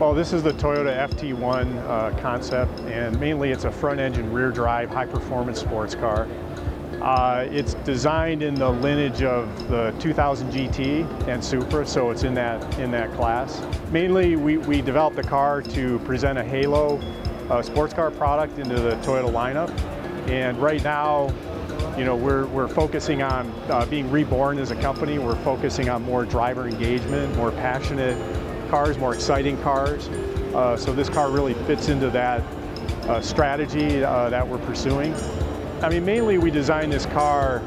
Well, this is the Toyota FT-1 concept, and mainly it's a front-engine, rear-drive, high-performance sports car. It's designed in the lineage of the 2000 GT and Supra, so it's in that class. Mainly, we developed the car to present a halo sports car product into the Toyota lineup, and right now, you know, we're focusing on being reborn as a company. We're focusing on more driver engagement, more passionate cars, more exciting cars. So this car really fits into that strategy that we're pursuing. I mean, mainly we designed this car,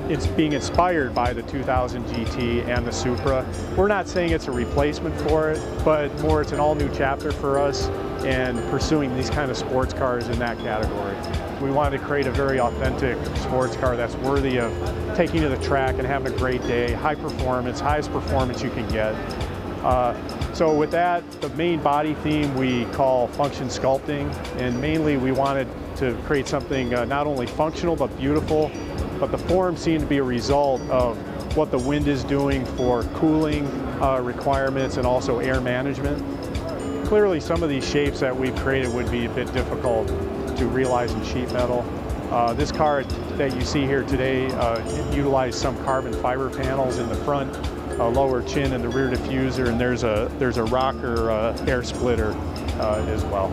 it's being inspired by the 2000 GT and the Supra. We're not saying it's a replacement for it, but more it's an all-new chapter for us and pursuing these kind of sports cars in that category. We wanted to create a very authentic sports car that's worthy of taking to the track and having a great day, high performance, highest performance you can get. So with that, the main body theme we call function sculpting, and mainly we wanted to create something not only functional but beautiful, but the form seemed to be a result of what the wind is doing for cooling requirements and also air management. Clearly some of these shapes that we've created would be a bit difficult to realize in sheet metal. This car that you see here today utilized some carbon fiber panels in the front, lower chin and the rear diffuser, and there's a rocker air splitter as well.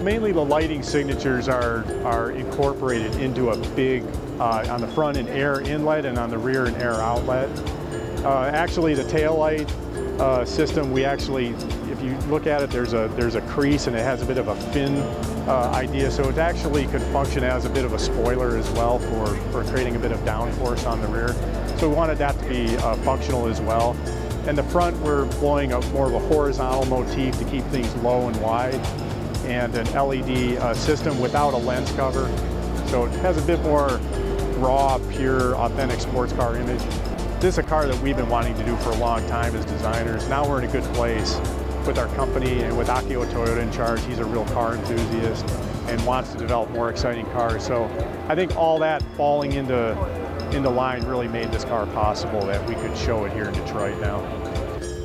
Mainly the lighting signatures are incorporated into a big, on the front an air inlet and on the rear an air outlet. Actually the tail light system, we actually, if you look at it, there's a crease and it has a bit of a fin idea, so it actually could function as a bit of a spoiler as well for creating a bit of downforce on the rear. So we wanted that to be functional as well. And the front, we're employing more of a horizontal motif to keep things low and wide, and an LED system without a lens cover. So it has a bit more raw, pure, authentic sports car image. This is a car that we've been wanting to do for a long time as designers. Now we're in a good place with our company and with Akio Toyota in charge. He's a real car enthusiast and wants to develop more exciting cars. So I think all that falling into line really made this car possible that we could show it here in Detroit now.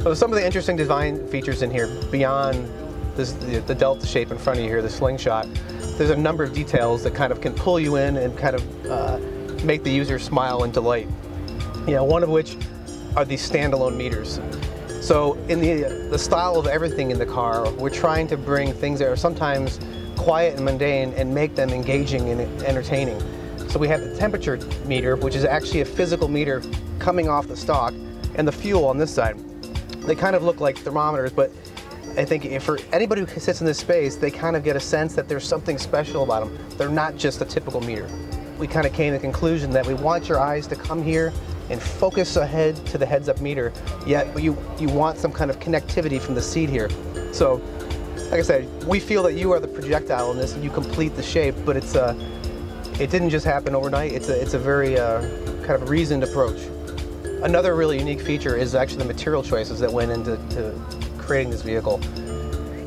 So some of the interesting design features in here, beyond the delta shape in front of you here, the slingshot, there's a number of details that kind of can pull you in and kind of make the user smile and delight. You know, one of which are these standalone meters. So in the style of everything in the car, we're trying to bring things that are sometimes quiet and mundane and make them engaging and entertaining. So we have the temperature meter, which is actually a physical meter coming off the stock, and the fuel on this side. They kind of look like thermometers, but I think for anybody who sits in this space, they kind of get a sense that there's something special about them. They're not just a typical meter. We kind of came to the conclusion that we want your eyes to come here and focus ahead to the heads-up meter, yet you want some kind of connectivity from the seat here. So, like I said, we feel that you are the projectile in this and you complete the shape, but it didn't just happen overnight. It's a very kind of reasoned approach. Another really unique feature is actually the material choices that went into creating this vehicle.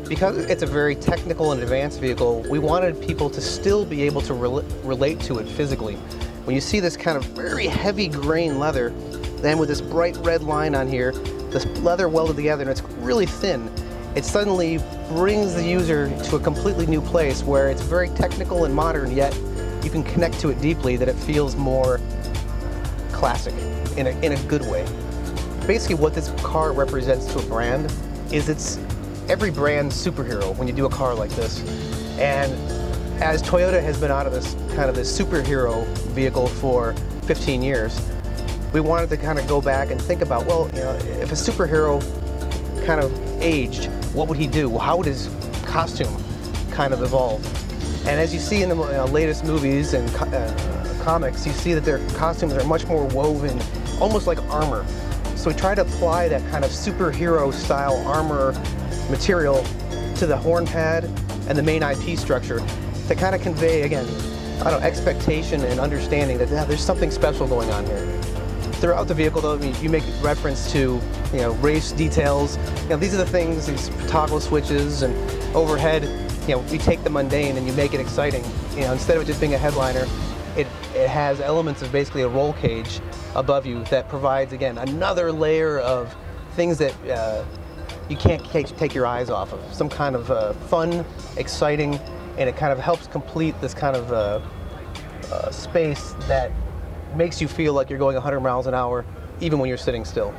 Because it's a very technical and advanced vehicle, we wanted people to still be able to relate to it physically. When you see this kind of very heavy grain leather, then with this bright red line on here, this leather welded together and it's really thin, it suddenly brings the user to a completely new place where it's very technical and modern, yet you can connect to it deeply, that it feels more classic in a good way. Basically what this car represents to a brand is it's every brand's superhero when you do a car like this. And as Toyota has been out of this kind of this superhero vehicle for 15 years, we wanted to kind of go back and think about, well, you know, if a superhero kind of aged, what would he do? How would his costume kind of evolve? And as you see in the latest movies and comics, you see that their costumes are much more woven, almost like armor. So we try to apply that kind of superhero style armor material to the horn pad and the main IP structure to kind of convey, again, I don't know, expectation and understanding that there's something special going on here. Throughout the vehicle, though, you make reference to, you know, race details. You know, these are the things, these toggle switches and overhead. You know, we take the mundane and you make it exciting. You know, instead of it just being a headliner, it has elements of basically a roll cage above you that provides, again, another layer of things that you can't take your eyes off of. Some kind of fun, exciting, and it kind of helps complete this kind of space that makes you feel like you're going 100 miles an hour even when you're sitting still.